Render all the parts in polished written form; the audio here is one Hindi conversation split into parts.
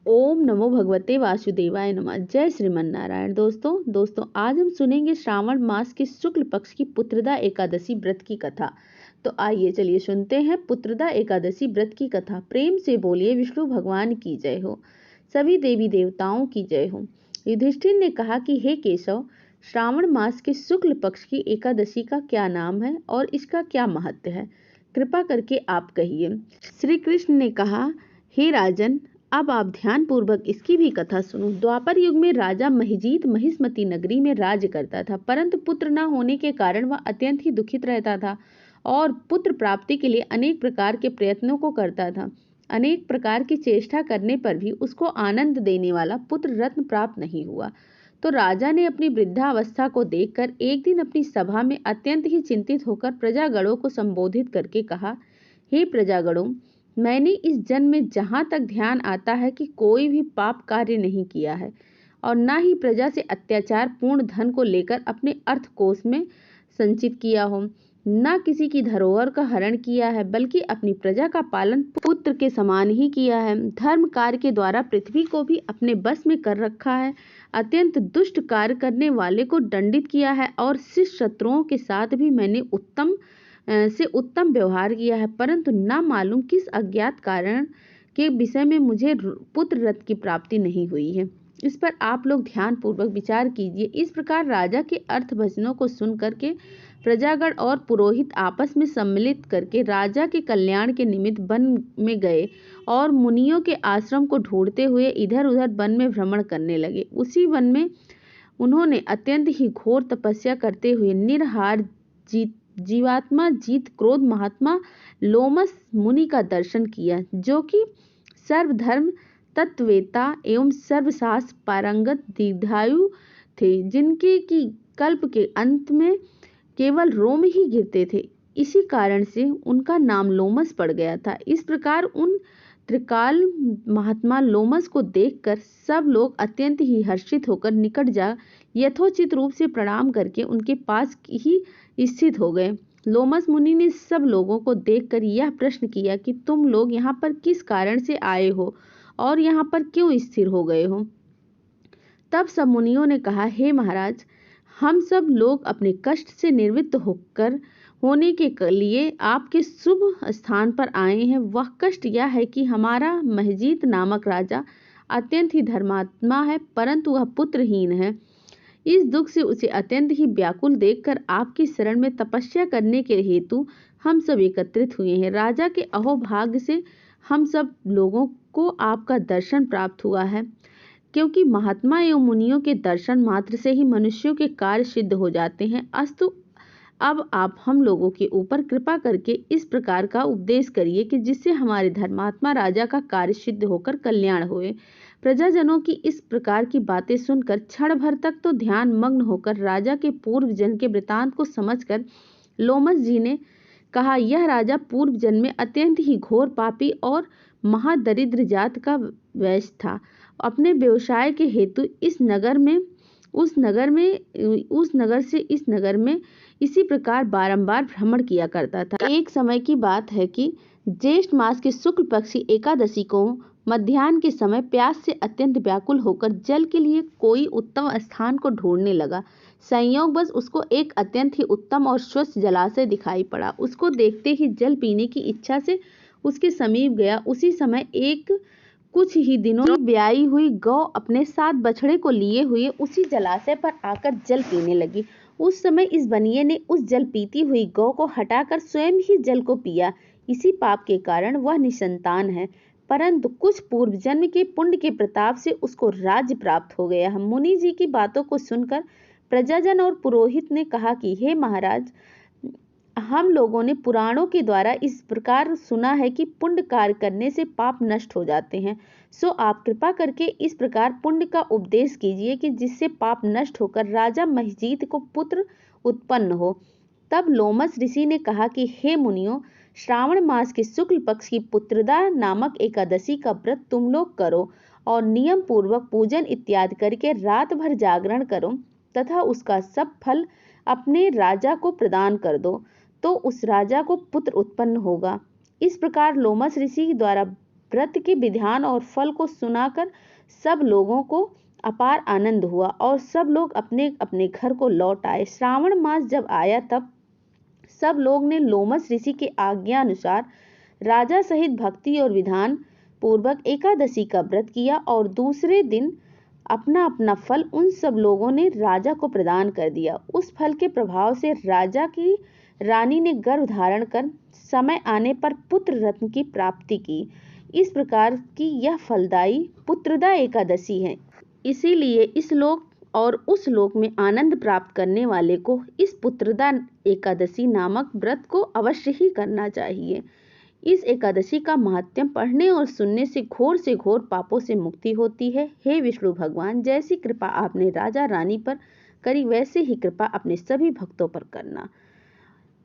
ओम नमो भगवते वासुदेवाय नमः। जय श्रीमन नारायण। दोस्तों आज हम सुनेंगे श्रावण मास के शुक्ल पक्ष की पुत्रदा एकादशी व्रत की कथा। तो आइए चलिए सुनते हैं पुत्रदा एकादशी व्रत की कथा। प्रेम से बोलिए विष्णु भगवान की जय हो, सभी देवी देवताओं की जय हो। युधिष्ठिर ने कहा कि हे केशव, श्रावण मास के शुक्ल पक्ष की एकादशी का क्या नाम है और इसका क्या महत्व है, कृपा करके आप कहिए। श्री कृष्ण ने कहा, हे राजन, अब आप ध्यान पूर्वक इसकी भी कथा सुनो। द्वापर युग में राजा महिजीत महिष्मती नगरी में राज्य करता था, परंतु पुत्र न होने के कारण वह अत्यंत ही दुखित रहता था और पुत्र प्राप्ति के लिए अनेक प्रकार के प्रयत्नों को करता था। अनेक प्रकार की चेष्टा करने पर भी उसको आनंद देने वाला पुत्र रत्न प्राप्त नहीं हुआ। तो राजा ने अपनी वृद्धावस्था को देखकर एक दिन अपनी सभा में अत्यंत ही चिंतित होकर प्रजागणों को संबोधित करके कहा, हे प्रजागणों, मैंने इस जन्म में जहाँ तक ध्यान आता है कि कोई भी पाप कार्य नहीं किया है और न ही प्रजा से अत्याचार पूर्ण धन को लेकर अपने अर्थकोष में संचित किया हो, न किसी की धरोहर का हरण किया है, बल्कि अपनी प्रजा का पालन पुत्र के समान ही किया है। धर्म कार्य के द्वारा पृथ्वी को भी अपने बस में कर रखा है, अत्यंत दुष्ट कार्य करने वाले को दंडित किया है और शिष्ट शत्रुओं के साथ भी मैंने उत्तम व्यवहार किया है, परंतु न मालूम किस अज्ञात कारण के विषय में मुझे पुत्र रत्न की प्राप्ति नहीं हुई है। इस पर आप लोग ध्यान पूर्वक विचार कीजिए। इस प्रकार राजा के अर्थ वचनों को सुन करके प्रजागण और पुरोहित आपस में सम्मिलित करके राजा के कल्याण के निमित्त वन में गए और मुनियों के आश्रम को ढूंढते हुए इधर उधर वन में भ्रमण करने लगे। उसी वन में उन्होंने अत्यंत ही घोर तपस्या करते हुए निरहार जीवात्मा जीत क्रोध महात्मा लोमस मुनि का दर्शन किया, जो कि सर्वधर्म तत्ववेता एवं सर्वशास्त्र पारंगत दीर्घायु थे, जिनके की कल्प के अंत में केवल रोम ही गिरते थे। इसी कारण से उनका नाम लोमस पड़ गया था। इस प्रकार उन त्रिकाल महात्मा लोमस को देखकर सब लोग अत्यंत ही हर्षित होकर निकट जा यथोचित रूप से प्रणाम करके उनके पास ही स्थित हो गए। लोमस मुनि ने सब लोगों को देखकर यह प्रश्न किया कि तुम लोग यहाँ पर किस कारण से आए हो और यहाँ पर क्यों स्थिर हो गए हो। तब सब मुनियों ने कहा, हे महाराज, हम सब लोग अपने कष्ट से निवृत्त होने के लिए आपके शुभ स्थान पर आए हैं। वह कष्ट यह है कि हमारा महिजीत नामक राजा अत्यंत ही धर्मात्मा है, परंतु वह पुत्रहीन है। इस दुख से उसे अत्यंत ही व्याकुल देखकर आपकी शरण में तपस्या करने के हेतु हम सब एकत्रित हुए हैं। राजा के अहोभाग्य से हम सब लोगों को आपका दर्शन प्राप्त हुआ है, क्योंकि महात्मा एवं मुनियों के दर्शन मात्र से ही मनुष्यों के कार्य सिद्ध हो जाते हैं। अस्तु, अब आप हम लोगों के ऊपर कृपा करके इस प्रकार का उपदेश करिए कि जिससे हमारे धर्मात्मा राजा का कार्य सिद्ध होकर कल्याण होए। प्रजाजनों की इस प्रकार की बातें सुनकर क्षण भर तक तो ध्यान मग्न होकर राजा के पूर्व जन्म के वृतांत को समझकर लोमस जी ने कहा, यह राजा पूर्व जन्म में अत्यंत ही घोर पापी और महादरिद्र जात का वैश्य था। अपने व्यवसाय के हेतु उस नगर से इस नगर में इसी प्रकार बारंबार भ्रमण किया करता था। एक समय की बात है कि ज्येष्ठ मास के शुक्ल पक्षी एकादशी को मध्याह्न के समय प्यास से अत्यंत व्याकुल होकर जल के लिए कोई उत्तम स्थान को ढूंढने लगा। संयोगवश उसको एक अत्यंत ही उत्तम और स्वच्छ जलाशय दिखाई पड़ा। उसको देखते ही जल पीने की इच्छा से उसके समीप गया। उसी समय एक कुछ ही दिनों की ब्याई हुई गौ अपने साथ बछड़े को लिए हुए उसी जलाशय पर आकर जल पीने लगी। उस समय इस बनिए ने उस जल पीती हुई गौ को हटाकर स्वयं ही जल को पिया। इसी पाप के कारण वह निसंतान है, परंतु कुछ पूर्व जन्म के पुण्य के प्रताप से उसको राज्य प्राप्त हो गया। मुनि जी की बातों को सुनकर प्रजाजन और पुरोहित ने कहा कि हे महाराज, हम लोगों ने पुराणों के द्वारा इस प्रकार सुना है कि पुण्य कार्य करने से पाप नष्ट हो जाते हैं, सो आप कृपा करके इस प्रकार पुण्य का उपदेश कीजिए कि जिससे पाप नष्ट होकर राजा महिजीत को पुत्र उत्पन्न हो। तब लोमस ऋषि ने कहा कि हे मुनियों, श्रावण मास के शुक्ल पक्ष की पुत्रदा नामक एकादशी का व्रत तुम लोग करो और नियम पूर्वक पूजन इत्यादि करके रात भर जागरण करो तथा उसका सब फल अपने राजा को प्रदान कर दो, तो उस राजा को पुत्र उत्पन्न होगा। इस प्रकार लोमस ऋषि द्वारा व्रत के विधान और फल को सुनाकर सब लोगों को अपार आनंद हुआ और सब लोग अपने अपने घर को लौट आए। श्रावण मास जब आया तब सब लोग ने लोमस ऋषि के आज्ञा अनुसार राजा सहित भक्ति और विधान पूर्वक एकादशी का व्रत किया और दूसरे दिन अपना अपना फल उन सब लोगों ने राजा को प्रदान कर दिया। उस फल के प्रभाव से राजा की रानी ने गर्भ धारण कर समय आने पर पुत्र रत्न की प्राप्ति की। इस प्रकार की यह फलदायी पुत्रदा एकादशी है। इसीलिए इस लोक और उस लोक में आनंद प्राप्त करने वाले को इस पुत्रदा एकादशी नामक व्रत को अवश्य ही करना चाहिए। इस एकादशी का महात्म्य पढ़ने और सुनने से घोर पापों से मुक्ति होती है। हे विष्णु भगवान, जैसी कृपा आपने राजा रानी पर करी वैसे ही कृपा अपने सभी भक्तों पर करना।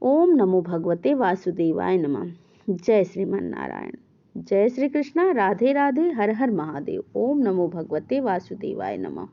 ओम नमो भगवते वासुदेवाय नमः। जय श्रीमन नारायण। जय श्री कृष्णा। राधे राधे। हर हर महादेव। ओम नमो भगवते वासुदेवाय नमः।